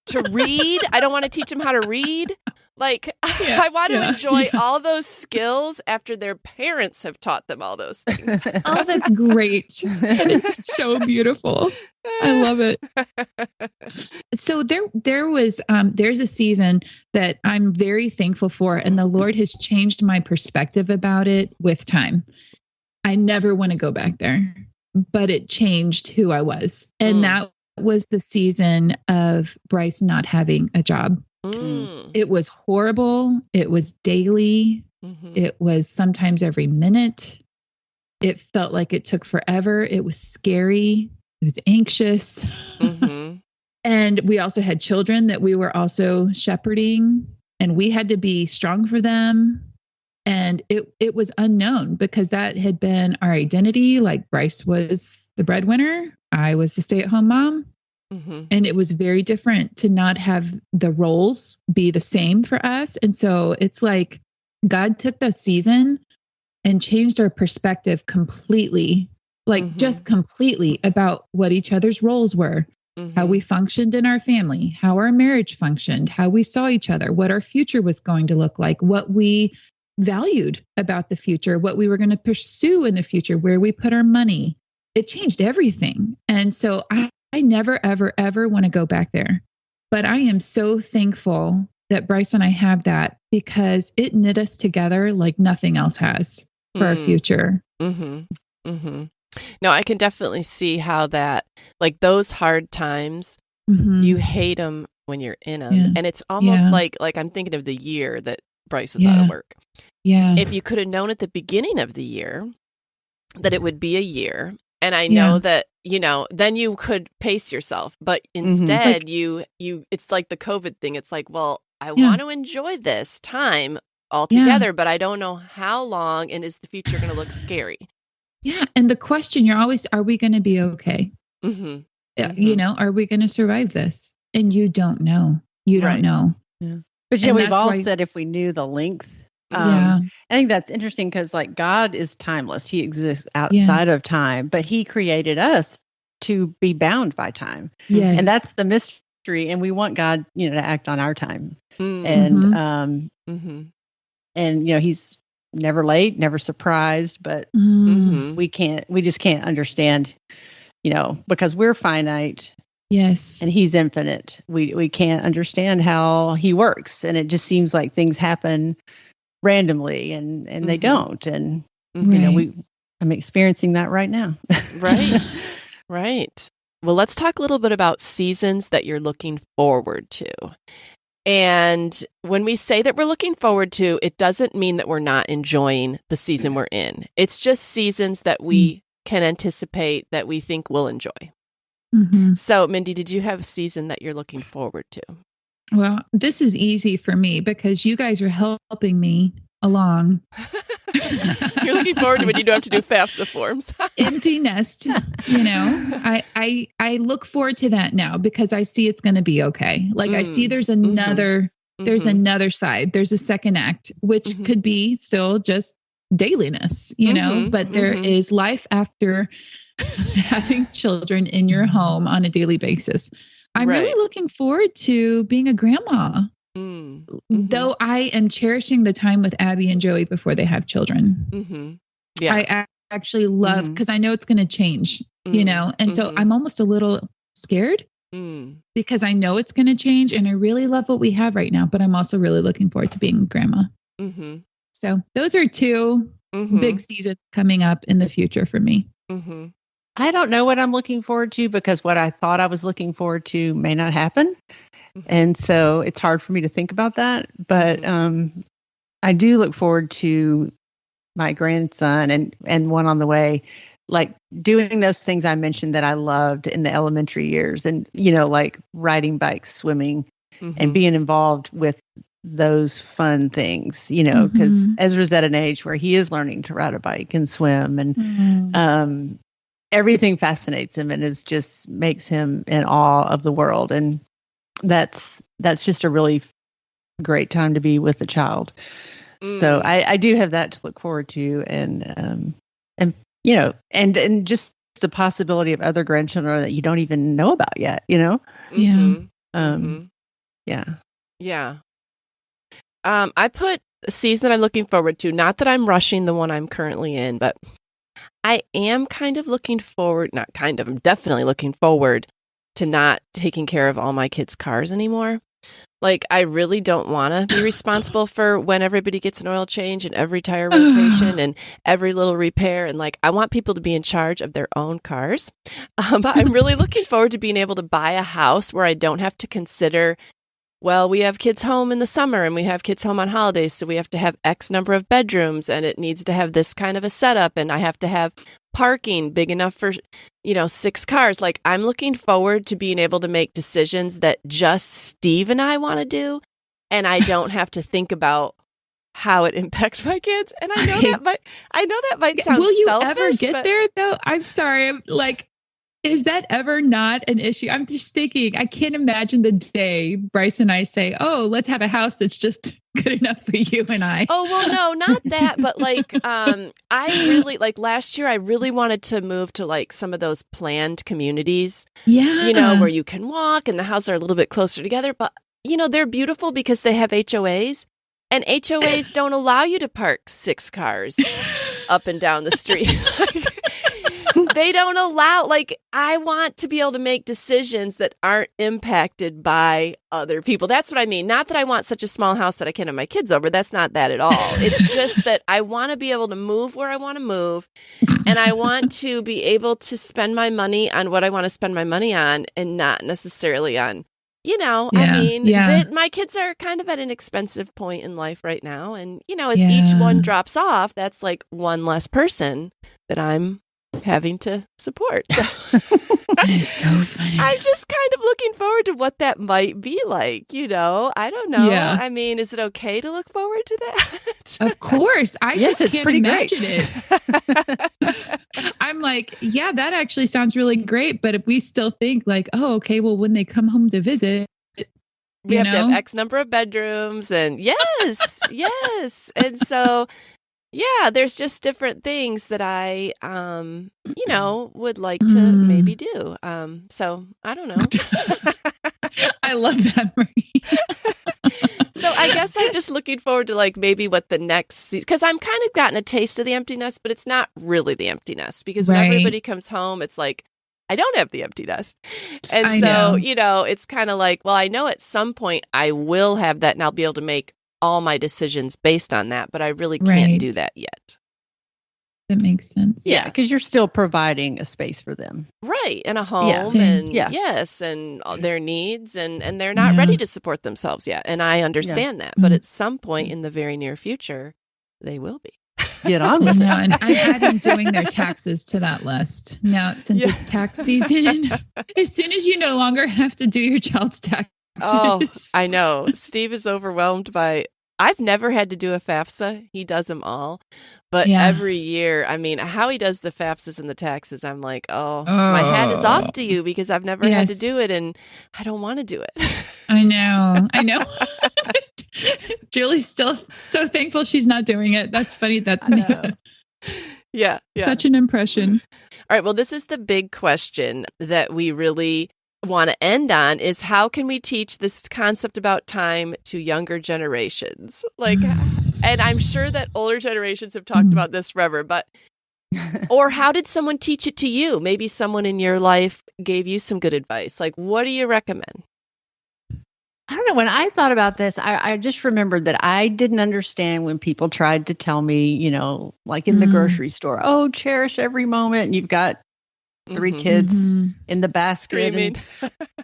to read. I don't want to teach them how to read. Like, I want to enjoy all those skills after their parents have taught them all those things. Oh, that's great. That is so beautiful. I love it. So there's a season that I'm very thankful for, and the Lord has changed my perspective about it with time. I never want to go back there, but it changed who I was. And that was the season of Bryce not having a job. It was horrible. It was daily. It was sometimes every minute. It felt like it took forever. It was scary. It was anxious. And we also had children that we were also shepherding, and we had to be strong for them. And it was unknown because that had been our identity. Like Bryce was the breadwinner. I was the stay-at-home mom. And it was very different to not have the roles be the same for us. And so it's like God took the season and changed our perspective completely, like just completely about what each other's roles were, how we functioned in our family, how our marriage functioned, how we saw each other, what our future was going to look like, what we valued about the future, what we were going to pursue in the future, where we put our money. It changed everything. And so I never, ever, ever want to go back there. But I am so thankful that Bryce and I have that because it knit us together like nothing else has for our future. No, I can definitely see how that, like those hard times, you hate them when you're in them. And it's almost like I'm thinking of the year that Bryce was out of work. If you could have known at the beginning of the year that it would be a year, and I know that, then you could pace yourself. But instead, you it's like the COVID thing. It's like, well, I want to enjoy this time altogether, but I don't know how long, and is the future going to look scary? Yeah. And the question you're always, are we going to be okay? Are we going to survive this? And you don't know. You don't know. Yeah. But we've all said if we knew the length. I think that's interesting because like God is timeless. He exists outside of time, but he created us to be bound by time. Yes. And that's the mystery. And we want God, to act on our time. And he's never late, never surprised, but we just can't understand, because we're finite. Yes. And he's infinite. We can't understand how he works. And it just seems like things happen randomly and they don't. And, I'm experiencing that right now. Right. Well, let's talk a little bit about seasons that you're looking forward to. And when we say that we're looking forward to, it doesn't mean that we're not enjoying the season we're in. It's just seasons that we can anticipate that we think we'll enjoy. So, Mindy, did you have a season that you're looking forward to? Well, this is easy for me because you guys are helping me along. You're looking forward to when you don't have to do FAFSA forms. Empty nest, I look forward to that now because I see it's going to be okay. Like I see there's another, there's another side. There's a second act, which could be still just dailiness, but there is life after having children in your home on a daily basis. I'm really looking forward to being a grandma. Though I am cherishing the time with Abby and Joey before they have children. Mm-hmm. Yeah. I actually love, because I know it's going to change, you know? And so I'm almost a little scared because I know it's going to change, and I really love what we have right now, but I'm also really looking forward to being grandma. So those are two big seasons coming up in the future for me. I don't know what I'm looking forward to, because what I thought I was looking forward to may not happen. And so it's hard for me to think about that. But I do look forward to my grandson and one on the way, like doing those things I mentioned that I loved in the elementary years, and, you know, like riding bikes, swimming, and being involved with those fun things, you know, because Ezra's at an age where he is learning to ride a bike and swim, and everything fascinates him and just makes him in awe of the world. And that's just a really great time to be with a child. So I do have that to look forward to, and you know, and just the possibility of other grandchildren that you don't even know about yet, you know? Yeah. I put a season that I'm looking forward to, not that I'm rushing the one I'm currently in, but I am kind of looking forward, I'm definitely looking forward to not taking care of all my kids' cars anymore. Like, I really don't want to be responsible for when everybody gets an oil change and every tire rotation and every little repair. And like, I want people to be in charge of their own cars. But I'm really looking forward to being able to buy a house where I don't have to consider, well, we have kids home in the summer and we have kids home on holidays, so we have to have X number of bedrooms and it needs to have this kind of a setup, and I have to have parking big enough for, 6 cars. Like, I'm looking forward to being able to make decisions that just Steve and I want to do, and I don't have to think about how it impacts my kids. And I know that might sound Will you selfish, ever get there though? I'm sorry. I'm like, is that ever not an issue? I'm just thinking, I can't imagine the day Bryce and I say, oh, let's have a house that's just good enough for you and I. Oh, well, no, not that. But like, I really, like last year, I really wanted to move to like some of those planned communities, where you can walk and the houses are a little bit closer together. But, they're beautiful because they have HOAs, and HOAs don't allow you to park 6 cars up and down the street. They don't allow, like, I want to be able to make decisions that aren't impacted by other people. That's what I mean. Not that I want such a small house that I can't have my kids over. That's not that at all. It's just that I want to be able to move where I want to move. And I want to be able to spend my money on what I want to spend my money on, and not necessarily on, my kids are kind of at an expensive point in life right now. And, as each one drops off, that's like one less person that I'm having to support. So that is so funny. I'm just kind of looking forward to what that might be like, I don't know. Yeah. I mean, is it okay to look forward to that? Of course. Yes, it's can't pretty imagine it. I'm like, yeah, that actually sounds really great. But if we still think like, oh, okay, well, when they come home to visit, we have to have X number of bedrooms, and yes. And so, yeah, there's just different things that I, would like to maybe do. So I don't know. I love that, Marie. So I guess I'm just looking forward to like maybe what the next season, because I'm kind of gotten a taste of the empty nest, but it's not really the empty nest, because when everybody comes home, it's like, I don't have the empty nest. And it's kind of like, well, I know at some point I will have that and I'll be able to make all my decisions based on that, but I really can't do that yet. That makes sense. Yeah, because you're still providing a space for them. Right, and a home, and their needs, and they're not ready to support themselves yet. And I understand that, but at some point in the very near future, they will be. Get on with it. And I'm adding doing their taxes to that list. Now, since it's tax season, as soon as you no longer have to do your child's taxes. Oh, I know. Steve is overwhelmed by, I've never had to do a FAFSA. He does them all. But every year, I mean, how he does the FAFSAs and the taxes, I'm like, my hat is off to you, because I've never had to do it, and I don't want to do it. I know. Julie's still so thankful she's not doing it. That's funny. That's yeah. Such an impression. All right. Well, this is the big question that we really want to end on is how can we teach this concept about time to younger generations? Like, and I'm sure that older generations have talked about this forever, but, or how did someone teach it to you? Maybe someone in your life gave you some good advice. Like, what do you recommend? I don't know. When I thought about this, I just remembered that I didn't understand when people tried to tell me, like in the grocery store, oh, cherish every moment. And you've got 3 kids in the basket, screaming,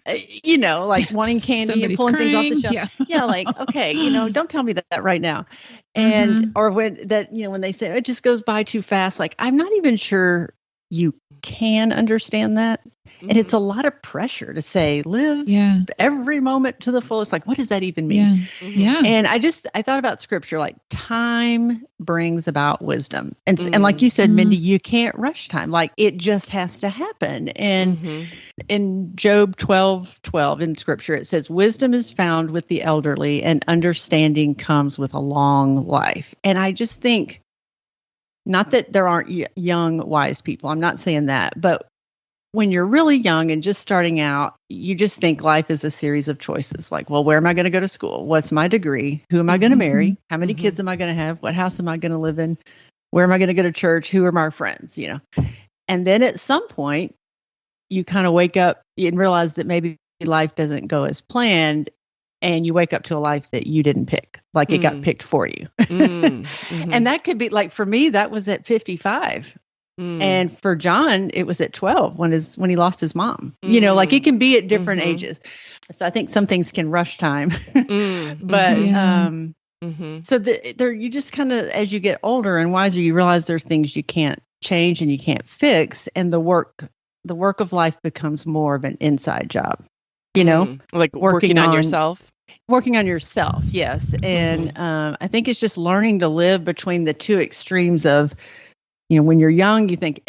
and, like wanting candy and pulling crying. things off the shelf. Yeah, like, okay, don't tell me that right now. And, or when they say it just goes by too fast, like, I'm not even sure you can understand that. And it's a lot of pressure to say, live every moment to the fullest. Like, what does that even mean? Yeah. And I thought about scripture, like time brings about wisdom. And like you said, Mindy, you can't rush time. Like it just has to happen. And in Job 12:12 in scripture, it says, wisdom is found with the elderly and understanding comes with a long life. And I just think, not that there aren't young, wise people. I'm not saying that, but when you're really young and just starting out, you just think life is a series of choices. Like, well, where am I going to go to school? What's my degree? Who am I going to marry? How many kids am I going to have? What house am I going to live in? Where am I going to go to church? Who are my friends? And then at some point, you kind of wake up and realize that maybe life doesn't go as planned, and you wake up to a life that you didn't pick, like it got picked for you. And that could be like, for me, that was at 55. And for John, it was at 12 when he lost his mom. Like it can be at different ages. So I think some things can rush time. But so you just kind of, as you get older and wiser, you realize there's things you can't change and you can't fix, and the work of life becomes more of an inside job. Like working on yourself. Working on yourself, yes. And I think it's just learning to live between the two extremes of, when you're young, you think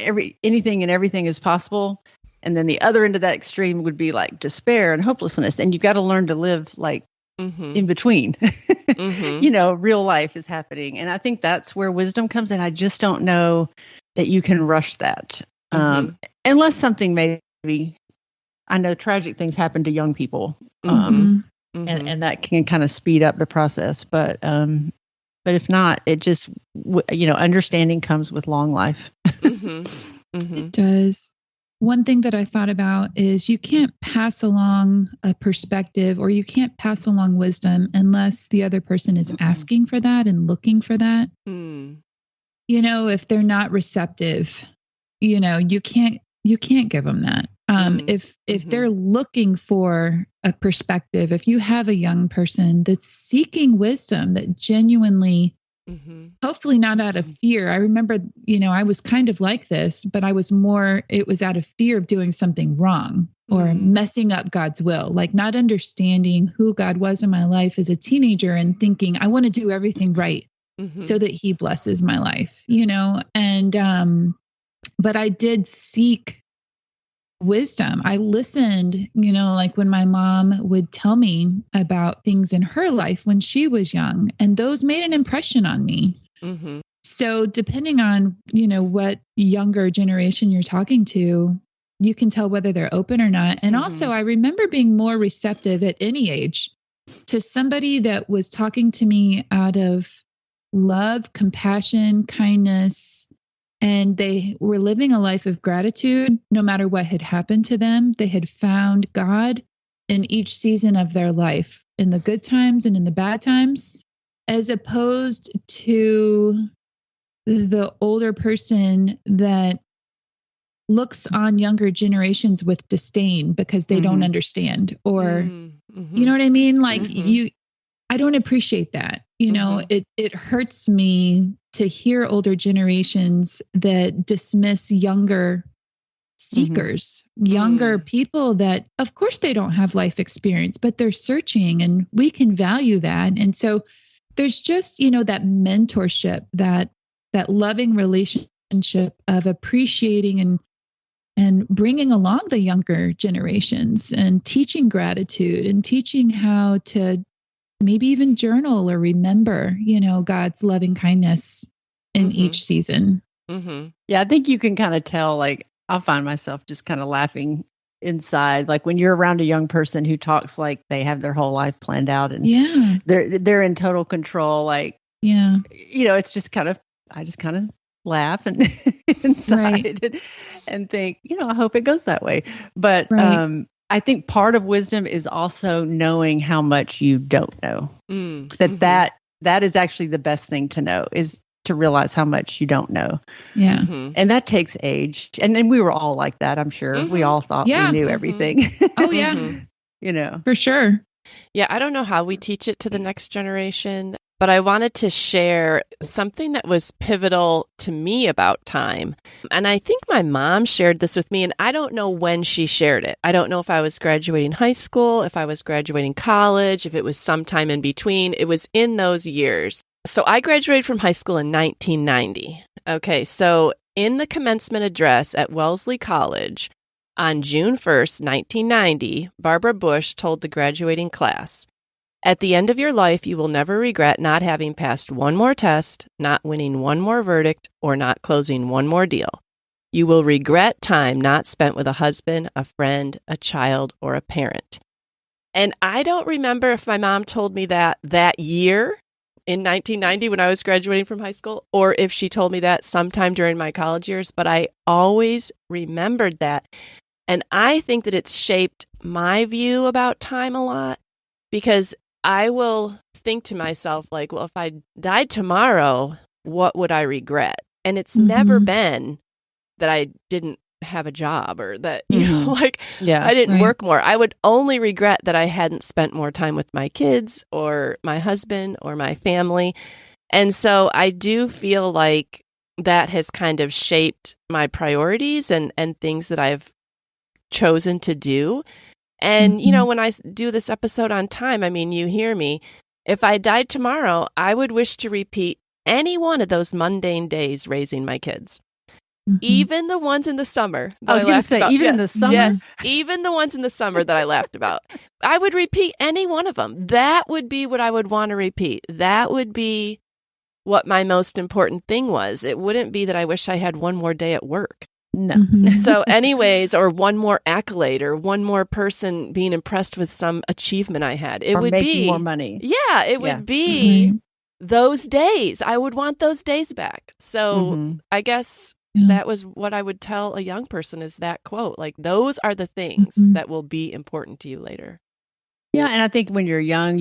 anything and everything is possible. And then the other end of that extreme would be like despair and hopelessness. And you've got to learn to live like in between. Real life is happening. And I think that's where wisdom comes in. I just don't know that you can rush that. Unless something maybe, I know tragic things happen to young people. And that can kind of speed up the process. But if not, it just, understanding comes with long life. It does. One thing that I thought about is you can't pass along a perspective, or you can't pass along wisdom unless the other person is asking for that and looking for that. If they're not receptive, you can't give them that. If they're looking for a perspective, if you have a young person that's seeking wisdom, that genuinely, hopefully not out of fear. I remember, I was kind of like this, but it was out of fear of doing something wrong or messing up God's will, like not understanding who God was in my life as a teenager and thinking, I want to do everything right so that he blesses my life, and, but I did seek wisdom. I listened, like when my mom would tell me about things in her life when she was young, and those made an impression on me. So depending on, what younger generation you're talking to, you can tell whether they're open or not. And also I remember being more receptive at any age to somebody that was talking to me out of love, compassion, kindness, and they were living a life of gratitude no matter what had happened to them. They had found God in each season of their life, in the good times and in the bad times, as opposed to the older person that looks on younger generations with disdain because they don't understand, or, you know what I mean? Like I don't appreciate that. It hurts me to hear older generations that dismiss younger seekers, younger people that, of course, they don't have life experience, but they're searching, and we can value that. And so there's just, that mentorship, that loving relationship of appreciating and bringing along the younger generations and teaching gratitude and teaching how to maybe even journal or remember, God's loving kindness in each season. Yeah, I think you can kind of tell, like, I'll find myself just kind of laughing inside. Like when you're around a young person who talks like they have their whole life planned out and they're in total control. Like, it's just I just kind of laugh and inside and think, I hope it goes that way. But I think part of wisdom is also knowing how much you don't know. That is actually the best thing to know, is to realize how much you don't know. Yeah. And that takes age. And then we were all like that, I'm sure. We all thought we knew everything. Oh, yeah. For sure. Yeah, I don't know how we teach it to the next generation, but I wanted to share something that was pivotal to me about time. And I think my mom shared this with me, and I don't know when she shared it. I don't know if I was graduating high school, if I was graduating college, if it was sometime in between. It was in those years. So I graduated from high school in 1990. Okay, so in the commencement address at Wellesley College on June 1st, 1990, Barbara Bush told the graduating class, "At the end of your life, you will never regret not having passed one more test, not winning one more verdict, or not closing one more deal. You will regret time not spent with a husband, a friend, a child, or a parent." And I don't remember if my mom told me that year in 1990 when I was graduating from high school, or if she told me that sometime during my college years, but I always remembered that. And I think that it's shaped my view about time a lot, because I will think to myself, like, well, if I died tomorrow, what would I regret? And it's never been that I didn't have a job or that, I didn't work more. I would only regret that I hadn't spent more time with my kids or my husband or my family. And so I do feel like that has kind of shaped my priorities and things that I've chosen to do. And, when I do this episode on time, I mean, you hear me. If I died tomorrow, I would wish to repeat any one of those mundane days raising my kids. Even the ones in the summer. I was going to say, even in the summer? Yes, even the ones in the summer that I laughed about. I would repeat any one of them. That would be what I would want to repeat. That would be what my most important thing was. It wouldn't be that I wish I had one more day at work. No. So anyways, or one more accolade or one more person being impressed with some achievement I had. It would making be more money. Yeah, it would be those days. I would want those days back. So I guess that was what I would tell a young person, is that quote, like, those are the things that will be important to you later. Yeah. And I think when you're young,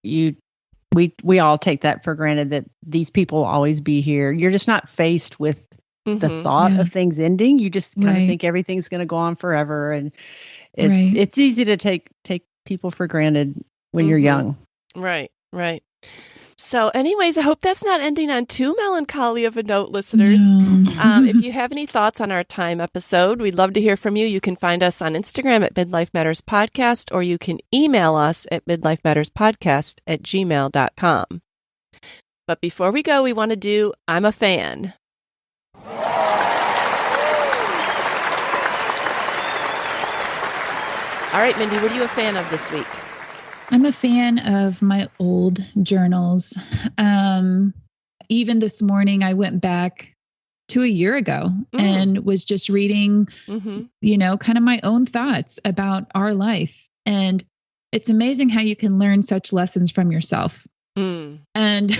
we all take that for granted, that these people will always be here. You're just not faced with the thought of things ending. You just kind of think everything's going to go on forever. And it's easy to take people for granted when you're young. Right. So anyways, I hope that's not ending on too melancholy of a note, listeners. If you have any thoughts on our time episode, we'd love to hear from you. You can find us on Instagram at Midlife Matters Podcast, or you can email us at midlifematterspodcast@gmail.com. But before we go, we want to do I'm a Fan. All right, Mindy, what are you a fan of this week? I'm a fan of my old journals. Even this morning, I went back to a year ago and was just reading, kind of my own thoughts about our life. And it's amazing how you can learn such lessons from yourself. And, and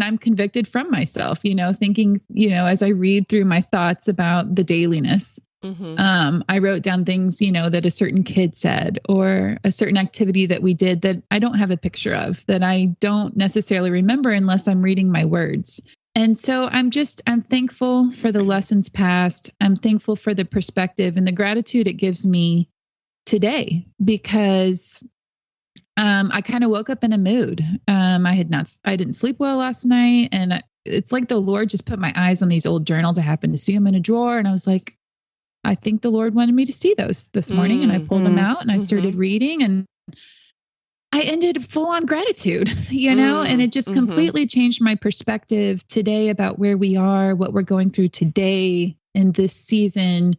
I'm convicted from myself, thinking, as I read through my thoughts about the dailiness. I wrote down things, that a certain kid said, or a certain activity that we did that I don't have a picture of, that I don't necessarily remember unless I'm reading my words. And so I'm thankful for the lessons past. I'm thankful for the perspective and the gratitude it gives me today, because I kind of woke up in a mood. I didn't sleep well last night, and it's like the Lord just put my eyes on these old journals. I happened to see them in a drawer, and I was like, I think the Lord wanted me to see those this morning. And I pulled them out and I started reading, and I ended full on gratitude, and it just completely changed my perspective today about where we are, what we're going through today in this season,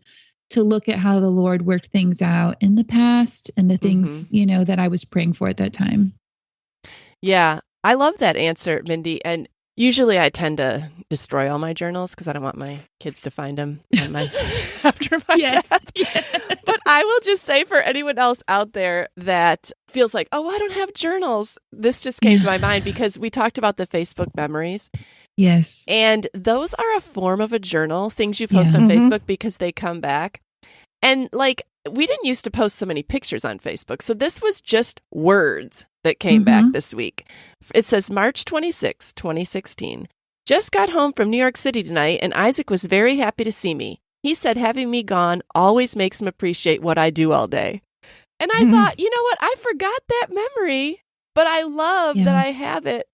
to look at how the Lord worked things out in the past and the things, that I was praying for at that time. Yeah, I love that answer, Mindy. And Usually I tend to destroy all my journals because I don't want my kids to find them on my, after my death. Yes. But I will just say for anyone else out there that feels like, oh, I don't have journals. This just came to my mind because we talked about the Facebook memories. Yes. And those are a form of a journal, things you post on Facebook because they come back. And like, we didn't used to post so many pictures on Facebook. So this was just words that came back this week. It says March 26, 2016. Just got home from New York City tonight, and Isaac was very happy to see me. He said having me gone always makes him appreciate what I do all day. And I thought, you know what? I forgot that memory, but I love that I have it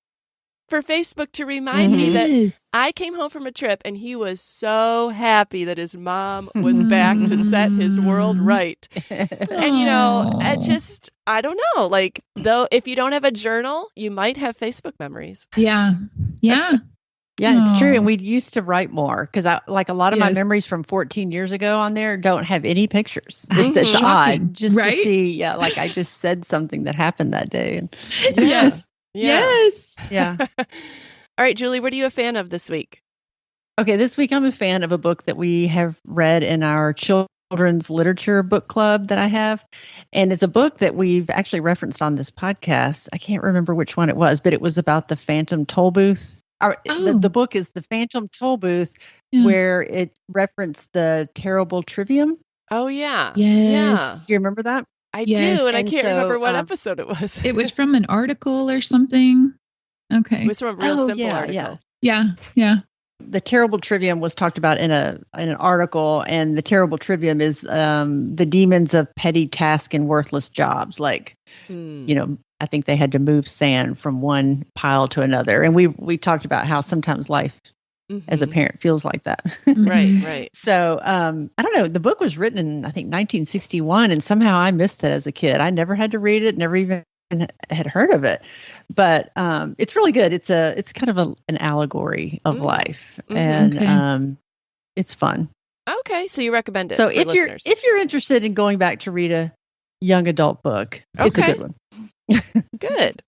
for Facebook to remind me that I came home from a trip and he was so happy that his mom was back to set his world right. And, you know, I don't know, like, though, if you don't have a journal, you might have Facebook memories. Yeah. Yeah. Yeah, it's true. And we used to write more because a lot of my memories from 14 years ago on there don't have any pictures. It's odd just to see, like I just said something that happened that day. And, Yes. Yeah. All right, Julie, what are you a fan of this week? Okay, this week I'm a fan of a book that we have read in our children's literature book club that I have. And it's a book that we've actually referenced on this podcast. I can't remember which one it was, but it was about the Phantom Toll Booth. The book is The Phantom Toll Booth, where it referenced the terrible trivium. Oh, yeah. Yes. Do you remember that? I do, and I can't remember what episode it was. It was from an article or something. Okay. It was from a real simple article. Yeah. The terrible trivium was talked about in an article, and the terrible trivium is the demons of petty task and worthless jobs. Like, you know, I think they had to move sand from one pile to another, and we talked about how sometimes life as a parent feels like that. Right. So I don't know. The book was written in I think 1961, and somehow I missed it as a kid. I never had to read it, never even had heard of it, but it's really good. It's kind of an allegory of life, and it's fun. Okay, so you recommend it? So for listeners. if you're interested in going back to read a young adult book, it's a good one. Good.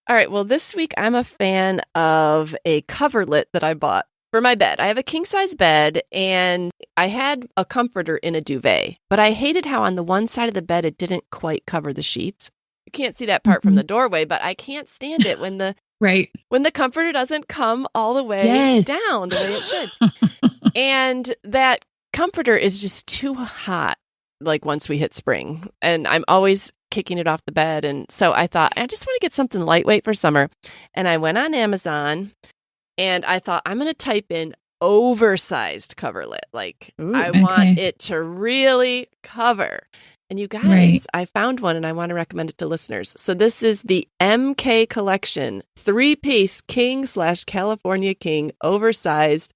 All right. Well, this week I'm a fan of a coverlet that I bought for my bed. I have a king size bed and I had a comforter in a duvet, but I hated how on the one side of the bed it didn't quite cover the sheets. You can't see that part from the doorway, but I can't stand it when the when the comforter doesn't come all the way down the way it should. And that comforter is just too hot, like once we hit spring. And I'm always kicking it off the bed. And so I thought, I just want to get something lightweight for summer. And I went on Amazon and I thought, I'm going to type in oversized coverlet. Like, I want it to really cover. And you guys, I found one and I want to recommend it to listeners. So this is the MK Collection 3-piece king/California king oversized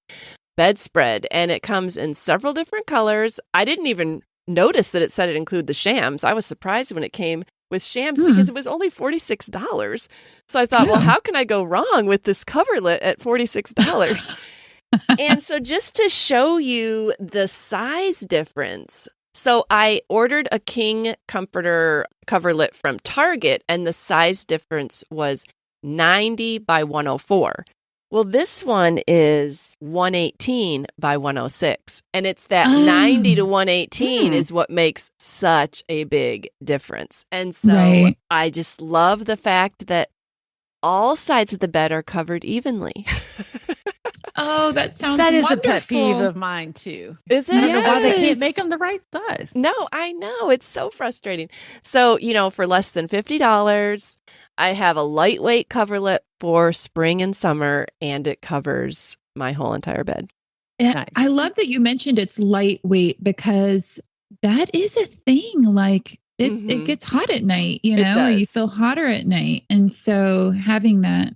bedspread. And it comes in several different colors. I didn't even notice that it said it included the shams. I was surprised when it came with shams because it was only $46. So I thought, well, how can I go wrong with this coverlet at $46? And so just to show you the size difference, so I ordered a king comforter coverlet from Target and the size difference was 90 by 104. Well, this one is 118 by 106. And it's that 90 to 118 is what makes such a big difference. And so I just love the fact that all sides of the bed are covered evenly. Oh, that sounds that is wonderful. a pet peeve of mine too. Is it? I don't know why they can't make them the right size. No, I know. It's so frustrating. So, you know, for less than $50, I have a lightweight coverlet for spring and summer, and it covers my whole entire bed. Nice. I love that you mentioned it's lightweight because that is a thing. Like it gets hot at night, you know, or you feel hotter at night. And so having that,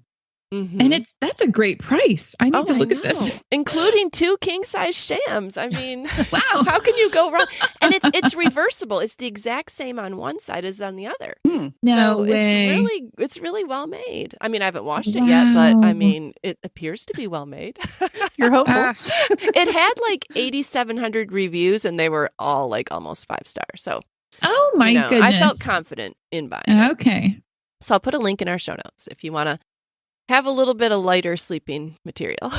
and that's a great price. I need to look at this. Including 2 king-size shams. I mean, wow, how can you go wrong? And it's reversible. It's the exact same on one side as on the other. No way. It's really well made. I mean, I haven't washed it yet, but I mean, it appears to be well made. You're hopeful. It had like 8,700 reviews and they were all like almost 5 stars. So, oh my goodness. I felt confident in buying it. Okay. So I'll put a link in our show notes if you want to have a little bit of lighter sleeping material.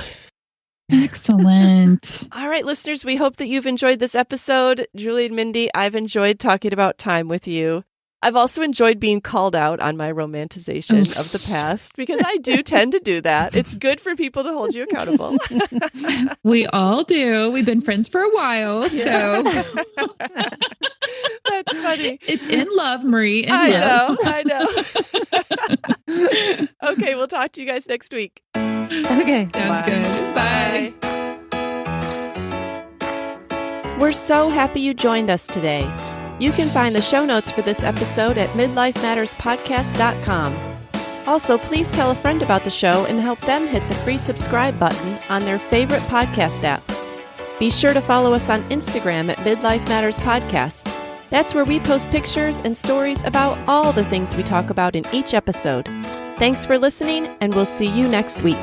Excellent. All right, listeners, we hope that you've enjoyed this episode. Julie and Mindy, I've enjoyed talking about time with you. I've also enjoyed being called out on my romanticization of the past, because I do tend to do that. It's good for people to hold you accountable. We all do. We've been friends for a while, so. That's funny. It's in love, Marie. I know. Okay, we'll talk to you guys next week. Okay. Sounds good. Bye. We're so happy you joined us today. You can find the show notes for this episode at midlifematterspodcast.com. Also, please tell a friend about the show and help them hit the free subscribe button on their favorite podcast app. Be sure to follow us on Instagram at Midlife Matters Podcast. That's where we post pictures and stories about all the things we talk about in each episode. Thanks for listening, and we'll see you next week.